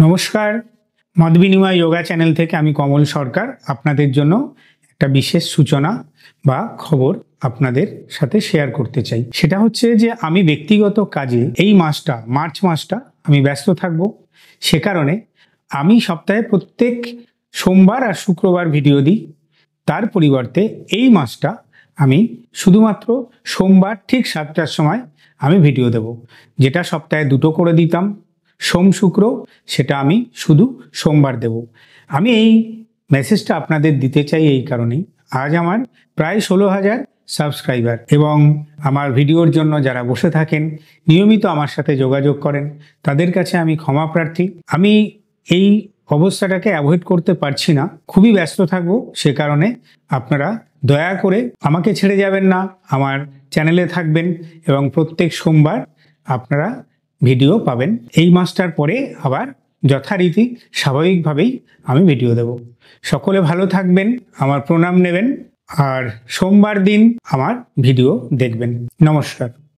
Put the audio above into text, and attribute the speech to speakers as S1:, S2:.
S1: নমস্কার, মত বিনিময় যোগা চ্যানেল থেকে আমি কমল সরকার আপনাদের জন্য একটা বিশেষ সূচনা বা খবর আপনাদের সাথে শেয়ার করতে চাই। সেটা হচ্ছে যে আমি ব্যক্তিগত কাজে এই মাসটা মার্চ মাসটা আমি ব্যস্ত থাকব। সে কারণে আমি সপ্তাহে প্রত্যেক সোমবার আর শুক্রবার ভিডিও দিই। তার পরিবর্তে এই মাসটা আমি শুধুমাত্র সোমবার ঠিক 7টার সময় আমি ভিডিও দেব, যেটা সপ্তাহে 2টো করে দিতাম সোম শুক্র, সেটা আমি শুধু সোমবার দেব। আমি এই মেসেজটা আপনাদের দিতে চাই এই কারণেই, আজ আমার প্রায় 16,000 সাবস্ক্রাইবার এবং আমার ভিডিওর জন্য যারা বসে থাকেন, নিয়মিত আমার সাথে যোগাযোগ করেন, তাদের কাছে আমি ক্ষমা প্রার্থী। আমি এই অবস্থাটাকে অ্যাভয়েড করতে পারছি না, খুবই ব্যস্ত থাকবো। সে কারণে আপনারা দয়া করে আমাকে ছেড়ে যাবেন না, আমার চ্যানেলে থাকবেন এবং প্রত্যেক সোমবার আপনারা ভিডিও পাবেন। এই মাসটার পরে আবার যথারীতি স্বাভাবিকভাবেই আমি ভিডিও দেব। সকলে ভালো থাকবেন, আমার প্রণাম নেবেন আর সোমবার দিন আমার ভিডিও দেখবেন। নমস্কার।